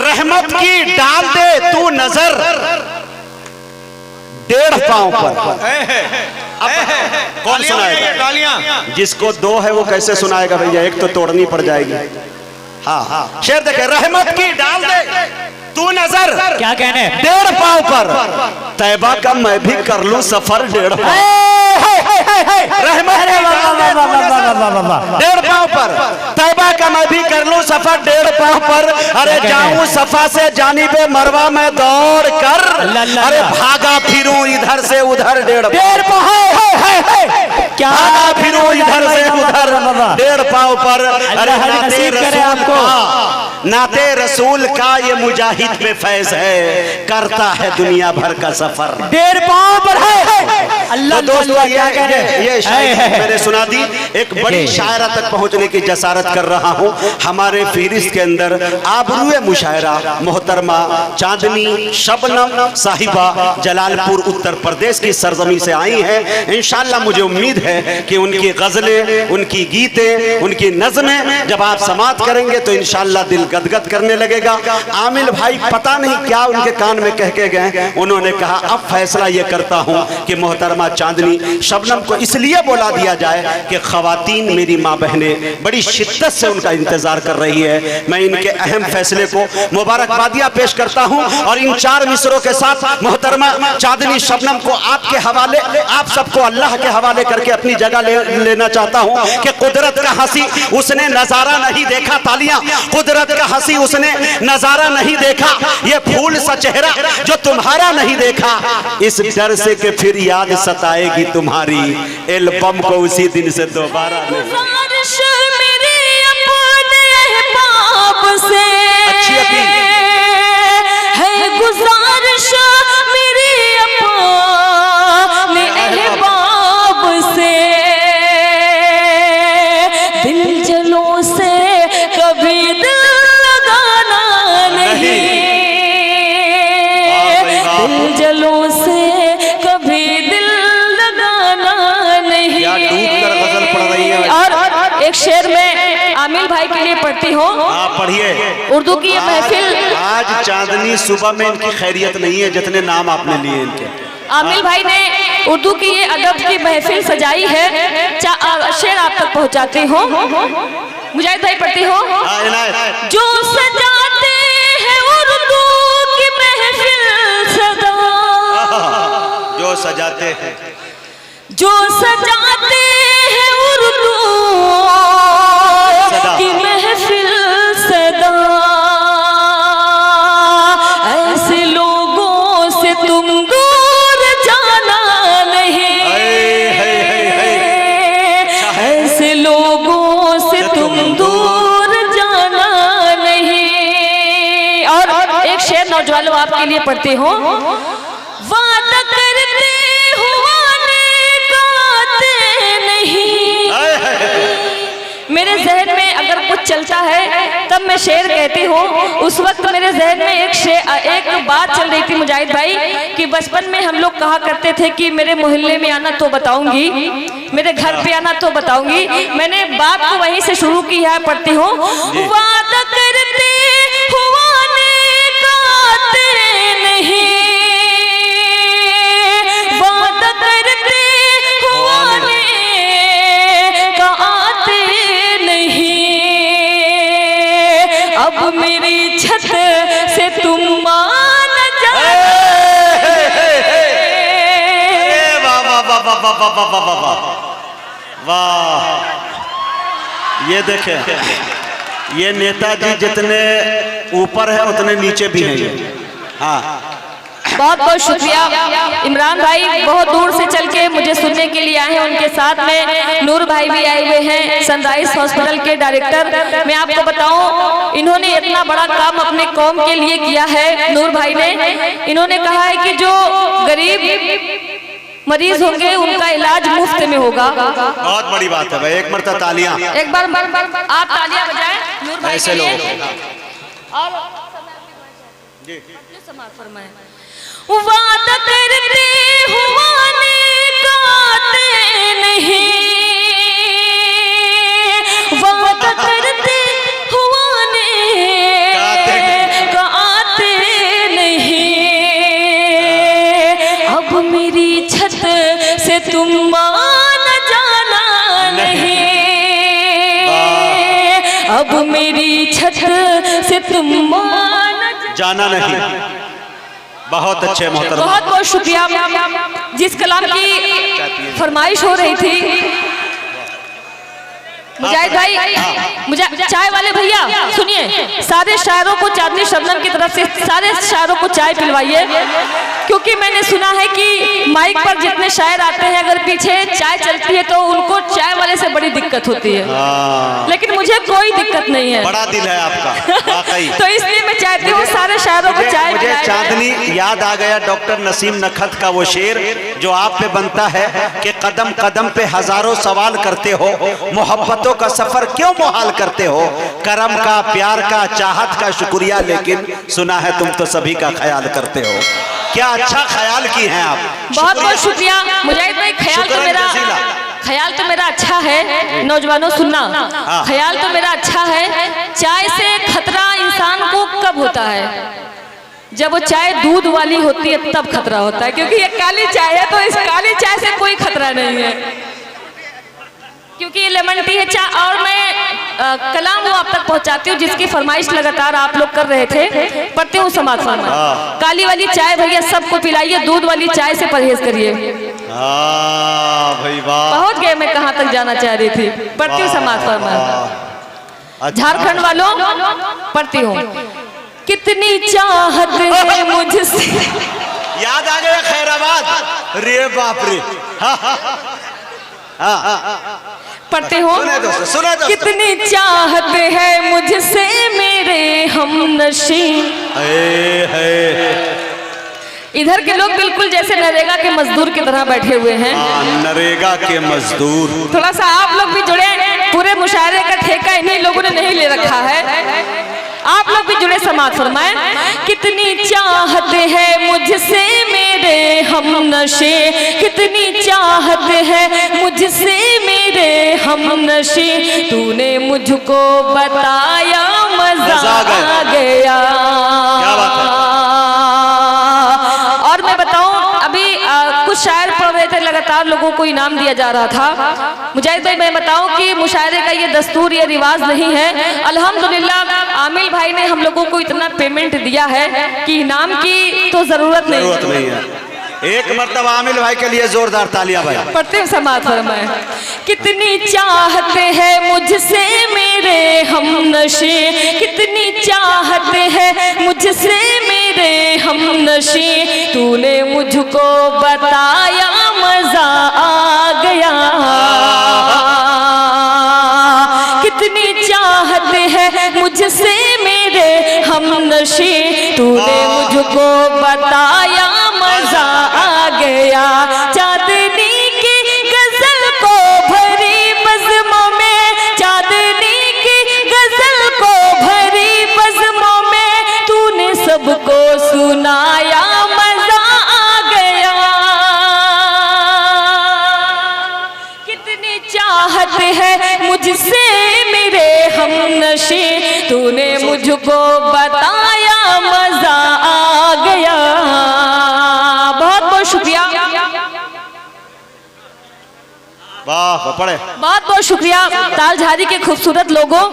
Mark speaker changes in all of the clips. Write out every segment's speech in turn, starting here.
Speaker 1: रहमत की डाल दे तू नजर 1.5 पांव पर। अब कौन सुनाएगा? जिसको 2 है वो कैसे सुनाएगा भैया, एक तो तोड़नी पड़ जाएगी। हाँ शेर देखे, रहमत की डाल दे तू नजर,
Speaker 2: क्या कहने,
Speaker 1: 1.5 पांव पर तैबा का मैं भी कर लूं सफर 1.5 पांव। रहमत 1.5 पांव पर तैबा का मैं भी कर लूं सफर 1.5 पांव पर। अरे जाऊं सफा से जानिबे मरवा में दौड़ कर, अरे भागा फिरूं इधर से उधर 1.5 पांव, क्या फिरूं इधर से उधर 1.5 पांव पर। अरे नाते रसूल का, नाते रसूल का ये मुजाहिद में फैज है, करता है दुनिया भर का सफर
Speaker 2: 1.5 पांव पर है। अल्लाह
Speaker 1: दोस्तों ये शायरी मैंने सुना दी। एक बड़ी शायरा तक पहुंचने की जसारत कर रहा हूं। हमारे फहरिस्त के अंदर आबरूए मुशायरा मोहतरमा चांदनी शबनम साहिबा जलालपुर उत्तर प्रदेश की सरजमी से आई हैं। इंशाअल्लाह मुझे उम्मीद है कि उनकी गजलें, उनकी गीतें, उनकी नज़में जब आप समात करेंगे तो इंशाअल्लाह दिल गदगद करने लगेगा। आमिल भाई पता नहीं क्या उनके कान में कह के गए, उन्होंने कहा अब फैसला ये करता हूं कि मोहतरमा चांदनी शबनम को इसलिए बोला दिया जाए कि खवातीन मेरी माँ बहनें बड़ी शिद्दत से उनका इंतजार कर रही है। मैं इनके अहम फैसले को मुबारकबादियां पेश करता हूं और इन 4 मिसरों के साथ मोहतरमा चांदनी शबनम को आपके हवाले, आप सबको अल्लाह के हवाले करके अपनी जगह लेना चाहता हूं कि कुदरत का हंसी उसने नजारा नहीं देखा, तालियां, कुदरत का हंसी उसने नजारा नहीं देखा, ये फूल सा चेहरा जो तुम्हारा नहीं देखा, इस डर से कि फिर याद सताएगी तुम्हारी एल्बम को उसी दिन से दोबारा नहीं। अच्छी अपील
Speaker 3: है गुजारिश मेरी अपने अहबाब से, दिल जलों से कभी दिल लगाना नहीं, दिल जलों से कभी दिल लगाना नहीं।
Speaker 1: गजल पढ़ रही है।
Speaker 3: और एक शेर में आमिल भाई के लिए पढ़ती हूँ,
Speaker 1: आप पढ़िए।
Speaker 3: उर्दू की ये महफिल
Speaker 1: आज चांदनी सुबह में इनकी खैरियत नहीं है जितने नाम आपने लिए इनके।
Speaker 3: आमिल भाई ने उर्दू की ये अदब की महफिल सजाई है। शेर आप तक पहुँचाती हूँ, मुजाहिद भाई पढ़ती हूँ। जो सजाते हैं उर्दू की महफिल सदा,
Speaker 1: जो सजाते हैं,
Speaker 3: जो सजाते हैं उर्दू की महफिल सदा, ऐसे लोगों से तुम दूर जाना नहीं, ऐसे लोगों से तुम दूर जाना नहीं। और एक शेर नौजवानों आपके लिए पढ़ती हूँ, वादा करते मेरे जहन में अगर कुछ चलता है तब मैं शेर कहती हूँ। उस वक्त मेरे जहन में एक बात चल रही थी मुजाहिद भाई कि बचपन में हम लोग कहा करते थे कि मेरे मोहल्ले में आना तो बताऊंगी, मेरे घर पे आना तो बताऊंगी। मैंने बात को वहीं से शुरू की है, पढ़ती हूँ। वादा करते हुआने गाते नहीं, वादा करते हुआने अब मेरी छत से तुम मान जाओ।
Speaker 1: वाह, ये देखे, ये नेताजी जितने ऊपर है उतने नीचे भी हैं। हाँ,
Speaker 3: बहुत बहुत शुक्रिया इमरान भाई, बहुत दूर से चल के मुझे सुनने के लिए आए हैं। उनके साथ में नूर भाई भी आए हुए हैं, सनराइज हॉस्पिटल के डायरेक्टर। मैं आपको बताऊं, इन्होंने इतना बड़ा काम अपने कौम के लिए किया है। नूर भाई ने, इन्होंने कहा है कि जो गरीब मरीज होंगे उनका इलाज मुफ्त में होगा।
Speaker 1: बहुत बड़ी बात है भाई, एक मरतबा तालियां,
Speaker 3: एक बार आप तालियां बजाएं नूर भाई
Speaker 1: ऐसे
Speaker 3: के लिए।
Speaker 1: लोग
Speaker 3: और फरमाएं, वादा करते हुआने गाते नहीं, वादा करते हुआने गाते मुझे तुम मान
Speaker 1: जाना नहीं। बहुत अच्छे मोहतरमा,
Speaker 3: बहुत बहुत शुक्रिया। जिस कलाम की फरमाइश हो रही थी मुजाहिद भाई, मुझे चाय वाले भैया सुनिए, सारे शायरों को चांदनी शबनम की तरफ से सारे शायरों को चाय पिलवाइए, क्योंकि मैंने सुना है कि माइक पर जितने शायर आते हैं अगर पीछे चाय चलती है तो उनको चाय वाले से बड़ी दिक्कत होती है, लेकिन मुझे कोई दिक्कत नहीं है।
Speaker 1: बड़ा दिल है आपका वाकई।
Speaker 3: तो इसलिए मैं चाहती हूँ सारे शायरों को चाय
Speaker 1: मुझे चांदनी याद आ गया डॉक्टर नसीम नखत का वो शेर जो आप पे बनता है कि कदम कदम पे हजारों सवाल करते हो, मोहब्बतों का सफर क्यों मुहाल करते हो, करम का, प्यार का, चाहत का शुक्रिया, लेकिन सुना है तुम तो सभी का ख्याल करते हो। क्या अच्छा ख्याल की हैं आप,
Speaker 3: बहुत बहुत शुक्रिया मुजाहिद भाई। ख्याल तो मेरा अच्छा है, नौजवानों सुनना, ख्याल तो मेरा अच्छा है। चाय से खतरा इंसान को कब होता है? जब वो चाय दूध वाली होती है तब खतरा होता है, क्योंकि ये काली चाय है तो इस काली चाय से कोई खतरा नहीं है, क्योंकि ये लेमन टी है चाय। और मैं कलाम वो आप तक पहुंचाती हूँ जिसकी फरमाइश लगातार आप लोग कर रहे थे, पढ़ती हूँ समाज फरमाइश। काली वाली चाय भैया सबको पिलाइए, दूध वाली चाय से परहेज करिए।
Speaker 1: भाई वाह,
Speaker 3: पहुंच गए मैं कहाँ तक जाना चाह रही थी, पढ़ती हूँ समाज फरमाइश। झारखंड वालों पढ़ती हूँ, कितनी चाहत है मुझसे।
Speaker 1: याद आ गया खैराबाद, रे बाप रे।
Speaker 3: पढ़ते हो,
Speaker 1: सुने दोस्तों।
Speaker 3: कितनी चाहत है मुझसे मेरे हमनशी। इधर के लोग बिल्कुल जैसे नरेगा के मजदूर की तरह बैठे हुए हैं।
Speaker 1: नरेगा के मजदूर,
Speaker 3: थोड़ा सा आप लोग भी जुड़े, पूरे मुशायरे का ठेका इन्हीं लोगों ने नहीं ले रखा है, आप लोग भी जुड़े, समाज फरमाएं। कितनी चाहत है मुझसे मेरे हमनशे, कितनी चाहत है मुझसे मेरे हमनशे, तूने मुझको बताया मजा आ गया।
Speaker 1: क्या बात है।
Speaker 3: और मैं बताऊं, अभी कुछ शायर पढ़ रहे थे, लगातार लोगों को इनाम दिया जा रहा था। मुजाहिद भाई मैं बताऊं कि मुशायरे का ये दस्तूर, ये रिवाज नहीं है। अल्हम्दुलिल्लाह आमिल भाई ने हम लोगों को इतना पेमेंट दिया है कि इनाम की तो जरूरत नहीं
Speaker 1: है। एक मर्तबा आमिल भाई के लिए जोरदार तालियां भाई।
Speaker 3: पढ़ते हैं समाज फरमाए। कितनी चाहत है मुझसे मेरे हमनशे, कितनी चाहत है मुझसे मेरे हमनशे, तूने मुझको बताया मजा आ गया। कितनी चाहत है मुझसे मेरे हमनशे, तूने मुझको बताया मजा आ गया। चांदनी की गजल को भरी बज़्मों में, चांदनी की गजल को भरी बज़्मों में, तूने सबको सुनाया मजा आ गया। कितनी चाहत है मुझसे मेरे हमनशे, तूने मुझको बताया मजा आ गया। बहुत बहुत शुक्रिया,
Speaker 1: वाह पढ़े,
Speaker 3: बहुत बहुत शुक्रिया। तालझारी के खूबसूरत लोगों,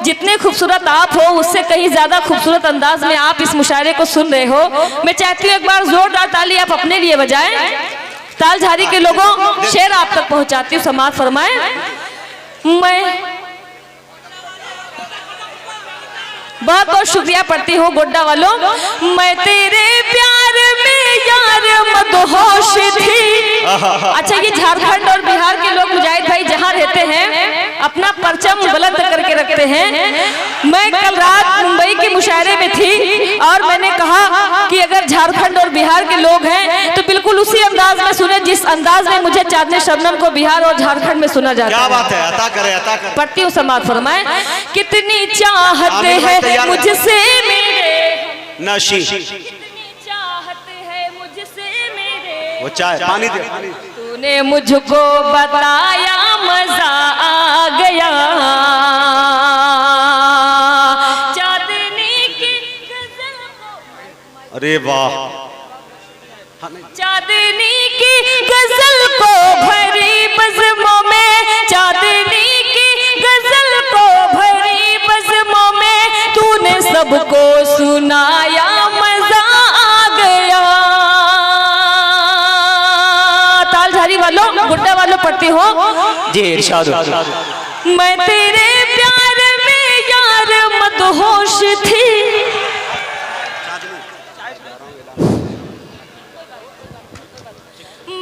Speaker 3: जितने खूबसूरत आप हो उससे कहीं ज्यादा खूबसूरत अंदाज में आप इस मुशायरे को सुन रहे हो। मैं चाहती हूँ एक बार जोरदार ताली आप अपने लिए बजाएं। तालझारी के लोगों, शेर आप तक पहुंचाती हूँ, समाज फरमाएं। मैं बहुत बहुत शुक्रिया पढ़ती हूँ गोड्डा वालों। मैं तेरे प्यार में यार मदहोश थी। अच्छा, ये झारखंड और बिहार के लोग मुजाहिद भाई जहाँ रहते हैं अपना परचम बुलंद करके रखते हैं। मैं कल रात मुंबई के मुशायरे में थी और मैंने कहा कि अगर झारखंड और बिहार के लोग हैं तो बिल्कुल उसी अंदाज में सुने जिस अंदाज में मुझे चांदनी शबनम को बिहार और झारखंड में सुना जाता है।
Speaker 1: क्या बात है, अता करे, अता करे।
Speaker 3: पढ़ती हूँ, समाज फरमाए। कितनी चाहत है मुझसे मेरे
Speaker 1: नशी,
Speaker 3: कितनी चाहत है मुझसे मेरे,
Speaker 1: वो चाय पानी दे,
Speaker 3: तूने मुझको बताया मजा आ गया। चांदनी की गजल को,
Speaker 1: अरे वाह,
Speaker 3: चांदनी की गजल को भरी बज़्मों में, चांदनी की गजल को भरी बज़्मों में, तूने सब सबको सुनाया मजा आ गया। तालझारी वालों, गुड्डा वालों पढ़ती हो
Speaker 2: जी इरशाद।
Speaker 3: मैं तेरे प्यार में यार मदहोश थी,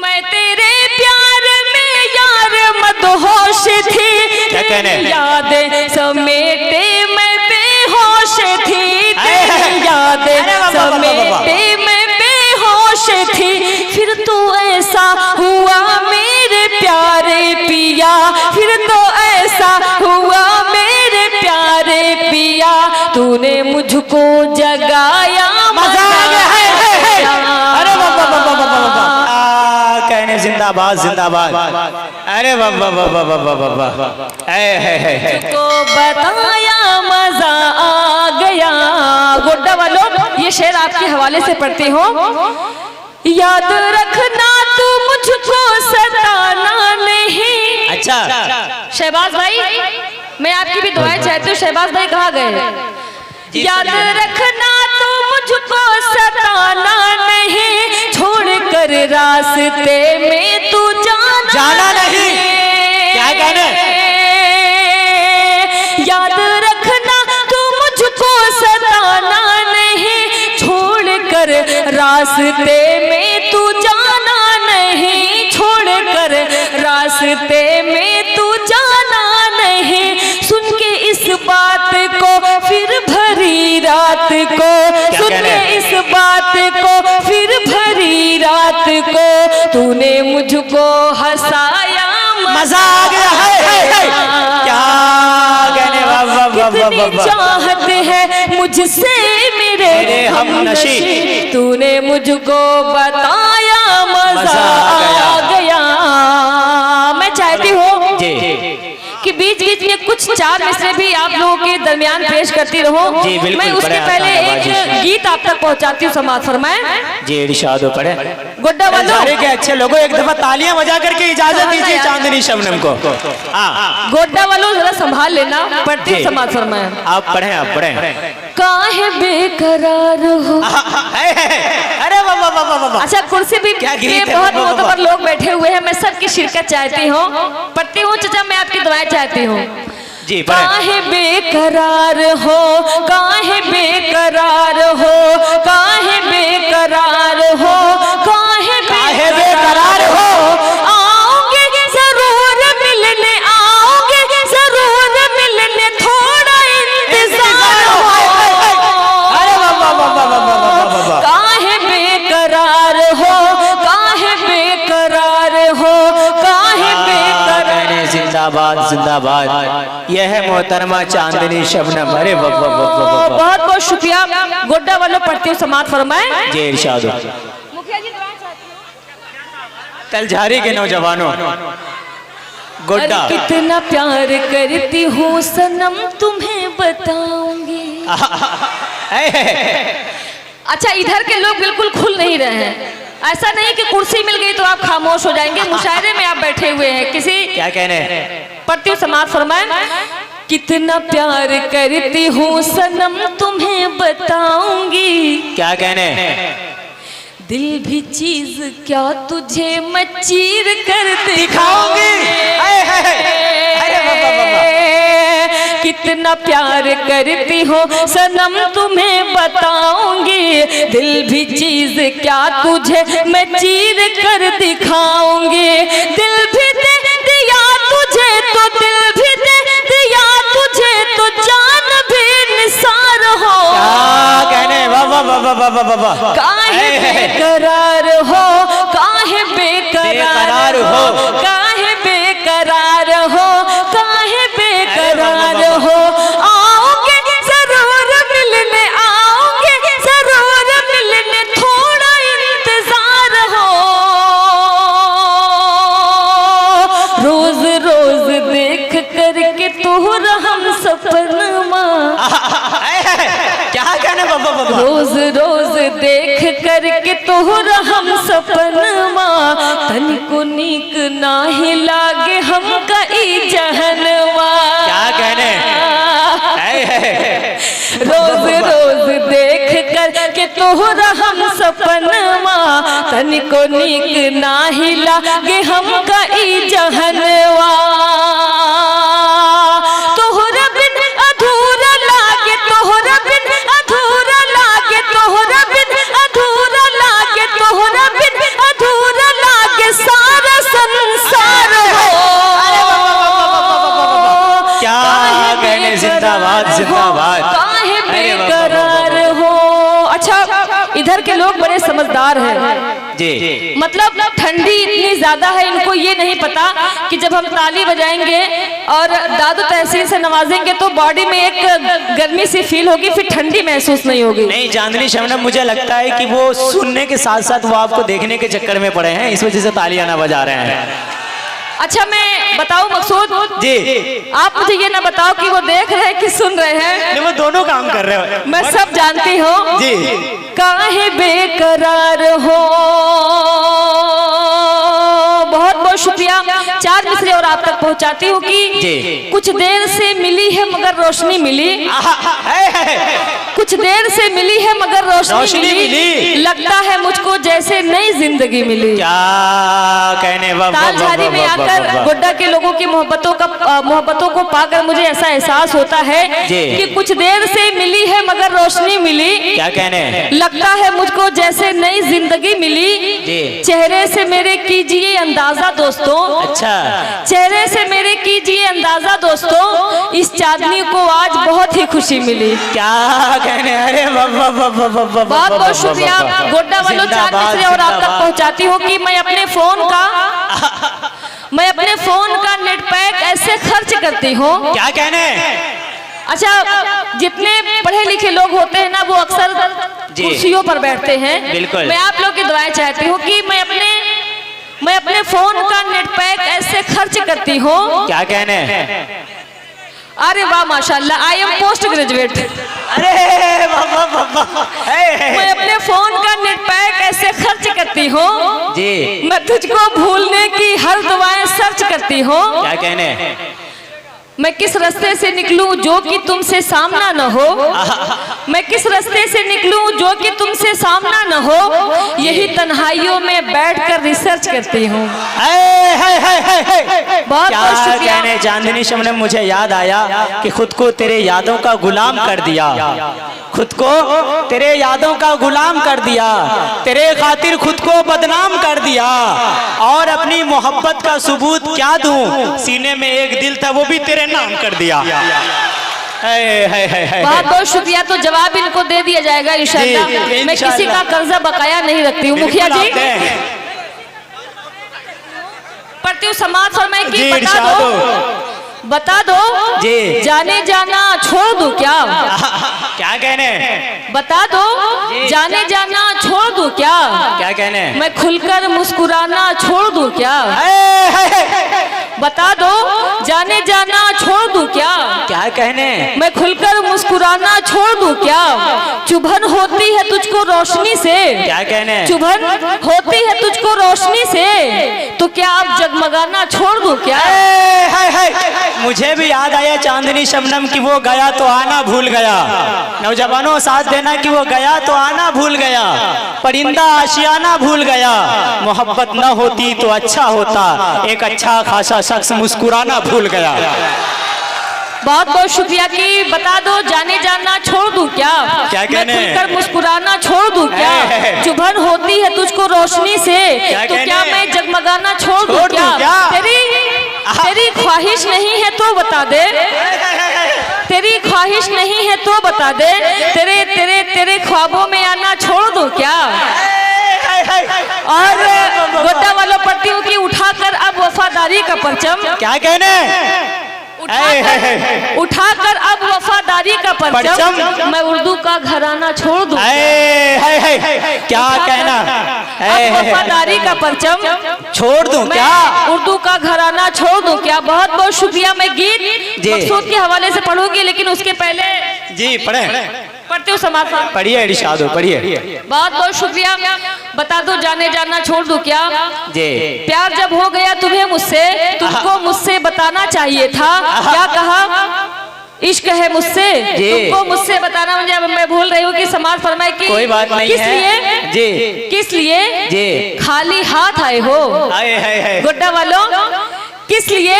Speaker 3: मैं तेरे प्यार में यार मदहोश थी।
Speaker 2: क्या कहने?
Speaker 3: यादें समेटे मैं बेहोश थी, यादें समेटे मैं बेहोश थी। फिर तो ऐसा हुआ मेरे प्यारे पिया, फिर तो ऐसा हुआ मेरे प्यारे पिया, तूने मुझको जगाया मजा आ गया।
Speaker 2: अरे बाबा बाबा बाबा कहने जिंदाबाद जिंदाबाद। अरे बाबा बाबा बाबा बाबा
Speaker 3: को बताया मजा आ गया। गोड्डा वालों, ये शेर आपके हवाले से पढ़ती हो। याद रखना तू मुझको सताना नहीं।
Speaker 2: अच्छा
Speaker 3: शहबाज भाई, मैं आपकी भी दुआएं चाहती हूँ। शहबाज भाई कहाँ गए? याद रखना तू मुझको सताना नहीं, छोड़कर रास्ते में तू जाना
Speaker 2: नहीं। क्या कहने?
Speaker 3: याद रखना तू मुझको सताना नहीं, छोड़कर रास्ते में तू जाना नहीं, छोड़कर रास्ते में तू जाना नहीं। सुन के इस बात को फिर भरी रात को, सुन के इस बात को फिर भरी रात को, तूने मुझको हंसाया
Speaker 2: मजा आ गया है। क्या कहने?
Speaker 3: कितनी चाहत है मुझसे मेरे हमनशी, तूने मुझको बताया मजा आ गया। मैं चाहती हूँ कि बीच बीच में कुछ चार मिसरे भी आप लोगों के दरमियान पेश करती रहो। मैं उसके पहले एक गीत आप तक पहुंचाती हूँ, समाज फरमाएं।
Speaker 2: जी इरशाद पढ़े।
Speaker 3: गुड्डा वालों,
Speaker 2: के अच्छे लोगों, एक दफा तालियां बजा करके इजाजत दीजिए चांदनी शबनम को।
Speaker 3: गोड्डा वालों जरा संभाल लेना, पढ़ती हूँ, समाज फरमाएं।
Speaker 2: आप पढ़ें, आप पढ़ें।
Speaker 3: काहे बेकरार हो।
Speaker 2: अरे बाबा बाबा बाबा।
Speaker 3: अच्छा, कुर्सी भी बहुत मोहतबर लोग बैठे हुए हैं, मैं सबकी शिरकत चाहती हूँ। पढ़ती हूँ चाचा, मैं आपकी दुआएं चाहती हूँ।
Speaker 2: जी
Speaker 3: काहे बेकरार हो, काहे बेकरार हो, काहे बेकरार हो, काहे बेकरार हो। आओगे जरूर मिलने, आओगे जरूर मिलने, थोड़ा इंतजार हो।
Speaker 2: अरे बाबा बाबा बाबा बाबा।
Speaker 3: काहे बेकरार हो, काहे बेकरार हो, काहे बेकरार।
Speaker 2: जिंदाबाद जिंदाबाद। यह है मोहतरमा चांदनी शबनम। अरे बाबा बाबा।
Speaker 3: बहुत बहुत शुक्रिया। गोड्डा वालों पढ़ती हूँ, समाज फरमाएं।
Speaker 2: जी इरशाद।
Speaker 3: मुखिया जी
Speaker 2: तलझारी के नौजवानों, गोड्डा।
Speaker 3: कितना प्यार करती हूँ सनम तुम्हें बताऊंगी। अच्छा, इधर के लोग बिल्कुल खुल नहीं रहे हैं। ऐसा नहीं कि कुर्सी मिल गई तो आप खामोश हो जाएंगे, मुशायरे में आप बैठे हुए हैं। किसी
Speaker 2: क्या कहने?
Speaker 3: पढ़ती हूँ, समाज फरमाएं। कितना प्यार करती हूँ सनम तुम्हें बताऊंगी। क्या
Speaker 2: कहने?
Speaker 3: दिल भी चीज क्या तुझे मैं चीर कर
Speaker 2: दिखाऊंगी।
Speaker 3: कितना प्यार करती हो सनम तुम्हें बताऊंगी, दिल भी चीज क्या तुझे मैं चीर कर दिखाऊंगी। दिल भी दे दिया तुझे तो, दिल भी दे दिया तुझे तो, जान भी निसार हो।
Speaker 2: क्या कहने? बाबा बाबा बाबा बाबा।
Speaker 3: काहे बेकरार हो, काहे बेकरार हो, काहे बेकरार हो, काहे बेकरार हो। आओगे जरूर मिलने, आओगे जरूर मिलने, थोड़ा इंतजार हो। रोज रोज देख करके तोहरा हम सपनमा।
Speaker 2: क्या कहने? बाबा बाबा।
Speaker 3: रोज रोज देख करके तोहरा हम सपनमा, तनिको नीक नाही लागे हमका ई जहनवा।
Speaker 2: क्या कहने?
Speaker 3: रोज रोज तोहरा हम सपनमा तनिको नीक नाही लागे हमका ई जहनवा तोहरा बिन अधूरा लागे तोहरा बिन अधूरा लागे तोहरा बिन अधूरा लागे तोहरा बिन अधूरा लागे सारा संसार हो
Speaker 2: क्या कहने, जिंदाबाद जिंदाबाद।
Speaker 3: काहे बेकरार हो। अच्छा, इधर के लोग बड़े समझदार हैं
Speaker 2: जी।
Speaker 3: मतलब ठंडी इतनी ज्यादा है, इनको ये नहीं पता कि जब हम ताली बजाएंगे और दादू तहसीन से नवाजेंगे तो बॉडी में एक गर्मी सी फील होगी, फिर ठंडी महसूस नहीं होगी।
Speaker 2: नहीं चांदनी शबनम, मुझे लगता है कि वो सुनने के साथ साथ वो आपको देखने के चक्कर में पड़े हैं, इस वजह से तालियां ना बजा रहे हैं।
Speaker 3: अच्छा, मैं बताऊं मकसूद
Speaker 2: जी,
Speaker 3: आप मुझे ये ना बताओ कि वो देख रहे हैं कि सुन रहे हैं।
Speaker 2: नहीं, वो दोनों काम कर रहे हो।
Speaker 3: मैं सब जानती हूँ
Speaker 2: जी।
Speaker 3: काहे बेकरार हो। बहुत बहुत शुक्रिया। 4 मिसरे और आप तक पहुंचाती हूँ कि कुछ देर से मिली है मगर रोशनी मिली, कुछ देर से मिली है मगर रोशनी मिली, लगता है मुझको जैसे नई जिंदगी मिली।
Speaker 2: क्या कहने,
Speaker 3: तालझारी में आकर गोड्डा के लोगों की मोहब्बतों को पाकर मुझे ऐसा एहसास होता है कि कुछ देर से मिली है मगर रोशनी मिली,
Speaker 2: क्या कहने,
Speaker 3: लगता है मुझको जैसे नई जिंदगी मिली। चेहरे से मेरे कीजिए अंदाजा दोस्तों, अच्छा, चेहरे से मेरे कीजिए अंदाजा दोस्तों, इस चांदनी को आज बहुत ही खुशी मिली।
Speaker 2: क्या कहने, अरे
Speaker 3: बहुत बहुत शुक्रिया गोड्डा वालों। 4 मिसरे और आप तक पहुंचाती हूँ कि मैं अपने फोन का नेट पैक ऐसे खर्च करती हूँ।
Speaker 2: क्या कहने।
Speaker 3: अच्छा, जितने पढ़े लिखे लोग होते हैं ना वो अक्सर कुर्सियों पर बैठते हैं।
Speaker 2: बिल्कुल।
Speaker 3: मैं आप लोग की दुआएं चाहती हूँ कि मैं अपने फोन का नेट पैक ऐसे खर्च करती हूँ।
Speaker 2: क्या कहने।
Speaker 3: अरे वाह माशाल्लाह, आई एम पोस्ट ग्रेजुएट।
Speaker 2: अरे
Speaker 3: मैं अपने फोन का नेट पैक ऐसे खर्च करती हूँ
Speaker 2: जी।
Speaker 3: मैं तुझको भूलने की हर दुआएं सर्च करती हूँ।
Speaker 2: क्या कहने।
Speaker 3: मैं किस रास्ते से निकलूं जो कि तुमसे सामना न हो, मैं किस रास्ते से निकलूं जो कि तुमसे सामना न हो, यही तन्हाइयों में बैठकर रिसर्च करती हूँ। बहुत बहुत शुक्रिया।
Speaker 2: कहने चांदनी शबनम, मुझे याद आया कि खुद को तेरे यादों का गुलाम कर दिया, खुद को तेरे यादों का गुलाम कर दिया, तेरे खातिर खुद को बदनाम कर दिया, और अपनी मोहब्बत का सबूत क्या दूं, सीने में एक दिल था वो भी तेरे नाम कर दिया।
Speaker 3: बहुत बहुत शुक्रिया। तो जवाब इनको दे दिया जाएगा इंशाल्लाह। मैं किसी का कर्जा बकाया नहीं रखती हूँ। मुखिया जी पढ़ती हूँ समाज फरमाए कि बता दो जी, जाने जाना छोड़ दूं क्या।
Speaker 2: क्या कहने।
Speaker 3: बता दो जाने जाना छोड़ दूं क्या।
Speaker 2: क्या कहने।
Speaker 3: मैं खुलकर मुस्कुराना छोड़ दूं क्या। बता दो जाने जाना छोड़ दूं क्या।
Speaker 2: क्या कहने।
Speaker 3: मैं खुलकर मुस्कुराना छोड़ दूं क्या। चुभन होती है तुझको रोशनी से।
Speaker 2: क्या कहने।
Speaker 3: चुभन होती है तुझको रोशनी से, तो क्या अब जगमगाना छोड़ दूं क्या।
Speaker 2: मुझे भी याद आया चांदनी शबनम कि वो गया तो आना भूल गया। नौजवानों साथ देना कि वो गया तो आना भूल गया, परिंदा आशियाना भूल गया, मोहब्बत न होती तो अच्छा होता, एक अच्छा खासा शख्स मुस्कुराना भूल गया।
Speaker 3: बहुत बहुत शुक्रिया कि बता दो जाने जाना छोड़ दूं क्या।
Speaker 2: क्या कहने।
Speaker 3: मैं खुलकर मुस्कुराना छोड़ दूं क्या। चुभन होती है तुझको रोशनी से, तो क्या मैं जगमगाना छोड़ दूं क्या। तेरी ख्वाहिश नहीं है तो बता दे, तेरी ख्वाहिश नहीं है तो बता दे, तेरे ख्वाबों में आना छोड़ दूं क्या। और गोड्डा वालों पढ़ती हूँ कि उठाकर अब वफादारी का परचम।
Speaker 2: क्या कहने।
Speaker 3: उठाकर अब वफादारी का परचम, मैं उर्दू का घराना छोड़ दूं।
Speaker 2: क्या कहना।
Speaker 3: वफादारी का परचम
Speaker 2: छोड़ दूं क्या।
Speaker 3: उर्दू का घराना छोड़ दूं क्या। बहुत बहुत शुक्रिया। मैं गीत मकसूद के हवाले से पढ़ूंगी, लेकिन उसके पहले
Speaker 2: जी पढ़े।
Speaker 3: पढ़ती हूँ समाज।
Speaker 2: पढ़िए इरशाद हो, पढ़िए।
Speaker 3: बहुत बहुत शुक्रिया। बता दो जाने जाना छोड़ दूं क्या।
Speaker 2: जी।
Speaker 3: प्यार जब हो गया तुम्हें मुझसे, तुमको मुझसे बताना चाहिए था। क्या कहा इश्क है मुझसे, तुमको मुझसे बताना। मुझे मैं भूल रही हूँ कि समाज फरमाए कि
Speaker 2: कोई बात नहीं
Speaker 3: किस
Speaker 2: है
Speaker 3: लिए
Speaker 2: जी,
Speaker 3: किस लिए
Speaker 2: जी
Speaker 3: खाली हाथ आए हो?
Speaker 2: हाय
Speaker 3: गोड्डा वालों, किस लिए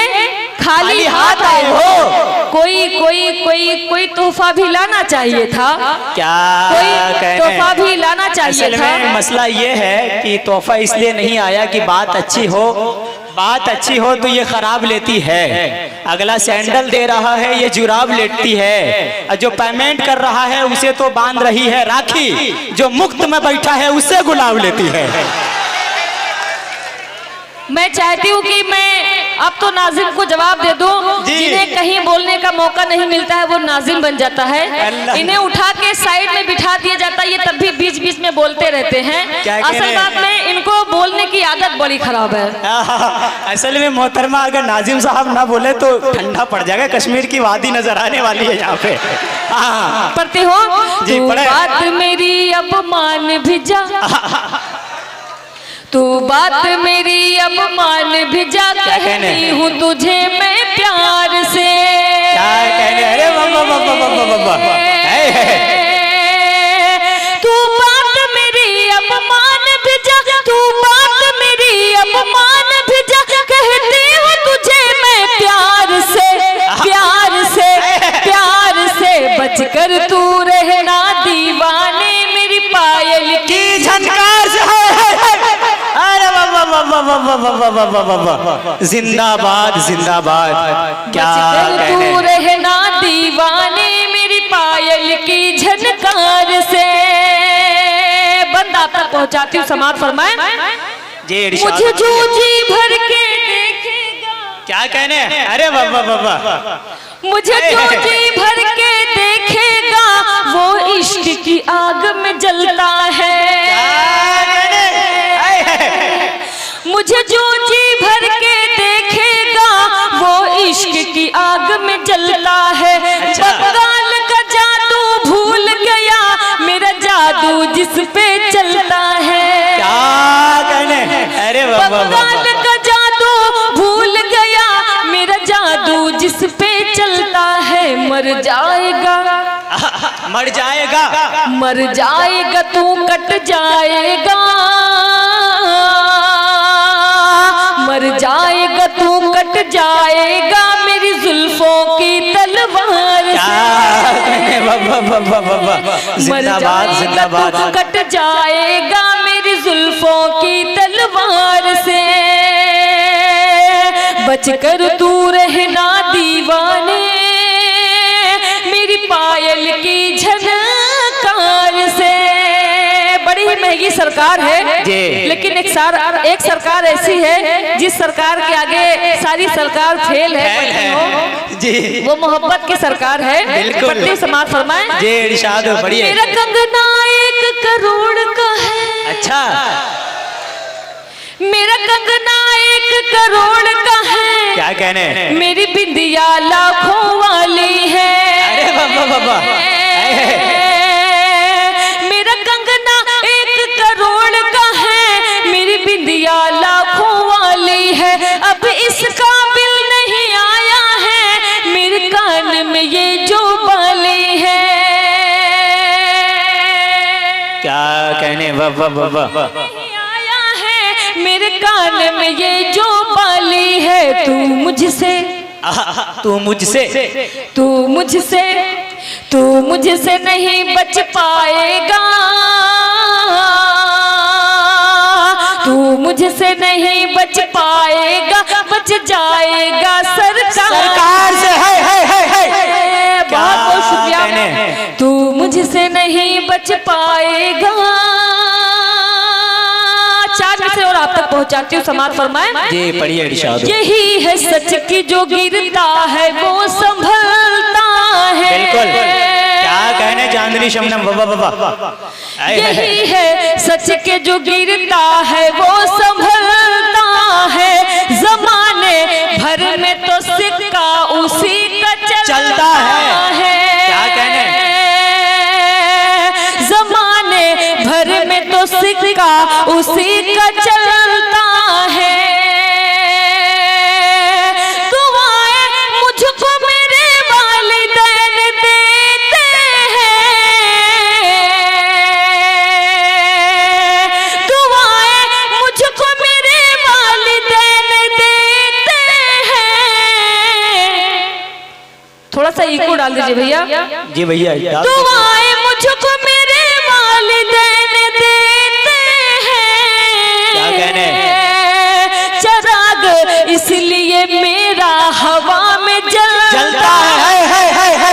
Speaker 3: खाली हाथ आए हो? कोई तोहफा भी लाना चाहिए था,
Speaker 2: क्या
Speaker 3: कोई तोहफा भी लाना चाहिए
Speaker 2: असल
Speaker 3: था।
Speaker 2: में मसला ये है कि तोहफा इसलिए नहीं आया कि बात अच्छी हो तो ये खराब लेती है। अगला सैंडल दे रहा है, ये जुराब लेती है। और जो पेमेंट कर रहा है उसे तो बांध रही है राखी, जो मुफ्त में बैठा है उससे गुलाब लेती है।
Speaker 3: मैं चाहती हूँ कि मैं अब तो नाजिम को जवाब दे दूं। जिन्हें कहीं बोलने का मौका नहीं मिलता है वो नाजिम बन जाता है। इन्हें उठा के साइड में बिठा दिया जाता है, ये तब भी बीच बीच में बोलते रहते हैं। असल बात में इनको बोलने की आदत बड़ी खराब है।
Speaker 2: असल में मोहतरमा अगर नाजिम साहब ना बोले तो ठंडा पड़ जाएगा, कश्मीर की वादी नजर आने वाली है यहाँ पे।
Speaker 3: पढ़ते हो जी? बात मेरी अब मान भी जा, तू बात मेरी अब मान भी जा, कहती हूँ तुझे मैं प्यार से।
Speaker 2: क्या कहने? अरे बाबा
Speaker 3: तू बात मेरी अब मान भी जा, तू बात मेरी अब मान भी जा, कहती हूँ तुझे मैं प्यार से, प्यार से, प्यार से। बचकर तू रहना दीवाने मेरी पायल की
Speaker 2: झनकार से। जिंदाबाद जिंदाबाद। क्या
Speaker 3: तू रहना दीवाने मेरी पायल की झनकार से। बंद आप तक पहुंचाती हूँ, समाज फरमाए। मुझे जो जी भर के देखेगा,
Speaker 2: क्या कहने? अरे बाबा
Speaker 3: मुझे जो जी भर के देखेगा वो इश्क की आग में जलता है। मुझे जो जी भर के देखेगा वो इश्क की आग में जलता है। बंगाल का जादू भूल गया, मेरा जादू जिस पे चलता है।
Speaker 2: क्या कहने? अरे
Speaker 3: बंगाल का जादू भूल गया, मेरा जादू जिस पे चलता है। मर जाएगा,
Speaker 2: मर जाएगा,
Speaker 3: मर जाएगा तू कट जाएगा, मर जाएगा तू कट जाएगा मेरी जुल्फों की तलवार से। मर जाएगा तू कट जाएगा मेरी जुल्फों की तलवार से। बचकर तू रहना दीवाने मेरी पायल की झनकार से। बड़ी ही महंगी सरकार है, लेकिन एक सरकार ऐसी है जिस सरकार के आगे सारी सरकार फेल है जी। वो मोहब्बत की सरकार है। बिल्कुल समाज फरमाए
Speaker 2: जी। इरशाद बढ़िया।
Speaker 3: मेरा कंगना 1 करोड़ का है।
Speaker 2: अच्छा,
Speaker 3: मेरा कंगना 1 करोड़ का है।
Speaker 2: क्या कहने?
Speaker 3: मेरी बिंदिया लाखों वाली है।
Speaker 2: अरे बाबा
Speaker 3: मेरा कंगना 1 करोड़ का है, मेरी बिंदिया लाखों वाली है। अब इस काबिल नहीं आया है मेरे कान में ये जो बाली है।
Speaker 2: क्या कहने? बाबा
Speaker 3: आया है मेरे कान में ये जो बाली है। तू मुझसे,
Speaker 2: तू मुझसे,
Speaker 3: तू मुझसे, तू मुझसे नहीं बच पाएगा, तू मुझसे नहीं बच पाएगा, बच जाएगा सरकार से। बहुत बहुत शुक्रिया। तू मुझसे नहीं बच पाएगा। 4 मिसरे और आप तक पहुंचाती हूँ, समाज फरमाए
Speaker 2: जी। पढ़िए इरशाद।
Speaker 3: यही है सच की जो गिरता है वो संभलता है।
Speaker 2: बिल्कुल। क्या कहने? चांदनी शबनम बाबा।
Speaker 3: यही है सच के जो गिरता है वो संभलता है। जमाने भर में तो सिक्का उसी का चलता है।
Speaker 2: क्या कहने?
Speaker 3: जमाने भर में तो सिक्का उसी का चलता है। दुआएं मुझको मेरे वालिदैन डाल दीजिए भैया।
Speaker 2: जी भैया डाल दो।
Speaker 3: दुआएं मुझको मेरे वालिदैन देते हैं,
Speaker 2: क्या कहने?
Speaker 3: चिराग इसलिए मेरा हवा में
Speaker 2: जलता है।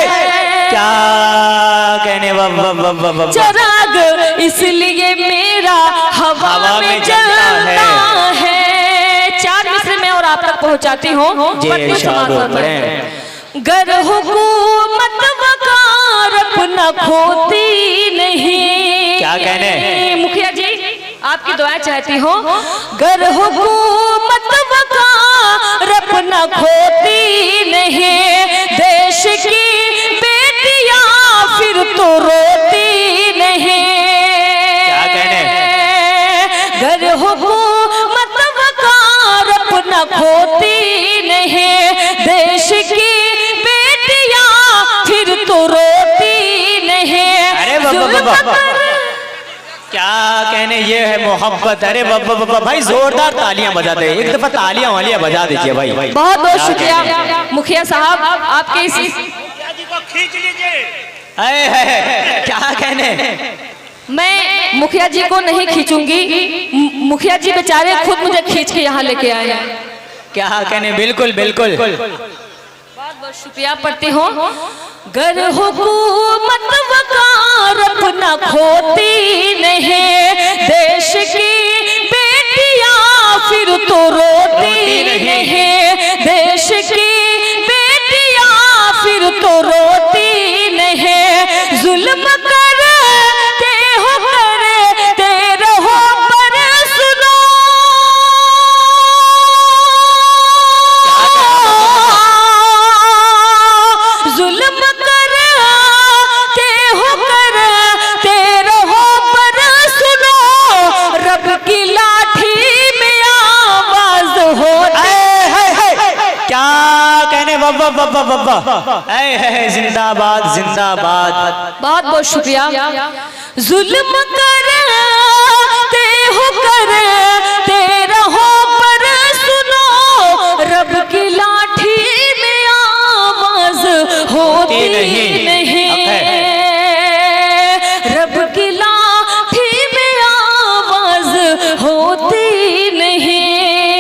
Speaker 2: क्या कहने? वाह।
Speaker 3: चिराग इसलिए मेरा हवा में जलता है। 4 मिसरे में और आप तक पहुंचाती हूँ। गर हुकूमत वकार अपना खोती नहीं।
Speaker 2: क्या कहने?
Speaker 3: मुखिया जी आपकी दुआएं चाहती हूँ। गर हुकूमत वकार अपना खोती नहीं, देश की बेटियां फिर तो रोती नहीं।
Speaker 2: क्या कहने?
Speaker 3: गर हुकूमत वकार अपना खोती नहीं, देश की फिर तो रोती नहीं।
Speaker 2: अरे बाबा क्या कहने? ये है मोहब्बत। अरे बाबा भाई जोरदार तालियां बजा दे, एक दफा तालियां वालियां बजा दीजिए भाई।
Speaker 3: बहुत बहुत शुक्रिया मुखिया साहब आपके इस
Speaker 1: खींच लीजिए।
Speaker 2: क्या कहने?
Speaker 3: मैं मुखिया जी को नहीं खींचूंगी, मुखिया जी बेचारे खुद मुझे खींच के यहाँ लेके आए हैं।
Speaker 2: क्या कहने? बिल्कुल बिल्कुल।
Speaker 3: बहुत बहुत शुक्रिया पढ़ती हूँ। गर हुकूमत वकार अपना खोती नहीं, देश की बेटियां फिर तो रोती नहीं, देश की बेटियां फिर तो रोती नहीं। जुल्म करते हो करते रहो पर सुनो, जुल्म करते हो करते रहो पर सुनो, रब की लाठी में आवाज होती।
Speaker 2: क्या कहने? बाबा जिंदाबाद जिंदाबाद।
Speaker 3: बहुत बहुत शुक्रिया। जुल्म करते हो करते रहो पर सुनो, रब की लाठी में आवाज होती नहीं, रब की लाठी में आवाज होती नहीं।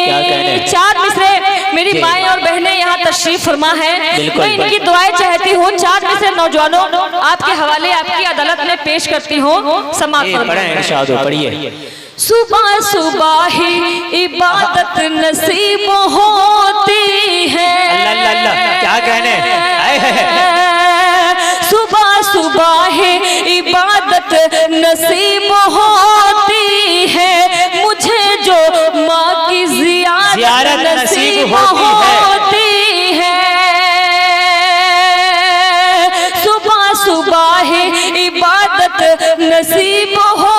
Speaker 2: क्या कहने?
Speaker 3: 4 मिसरे मेरी माएँ और बहनें यहाँ तशरीफ फरमा है। मैं इनकी दुआएं चाहती हूँ। 4 मिसरे नौजवानों आपके हवाले आपकी अदालत में पेश करती हूँ। समाप्त
Speaker 2: पढ़िए।
Speaker 3: सुबह सुबह ही इबादत नसीब होती है।
Speaker 2: क्या कहने?
Speaker 3: सुबह सुबह ही इबादत नसीब होती है, मुझे जो माँ की ज़ियारत नसीब होती है। सुबह सुबह ही इबादत नसीब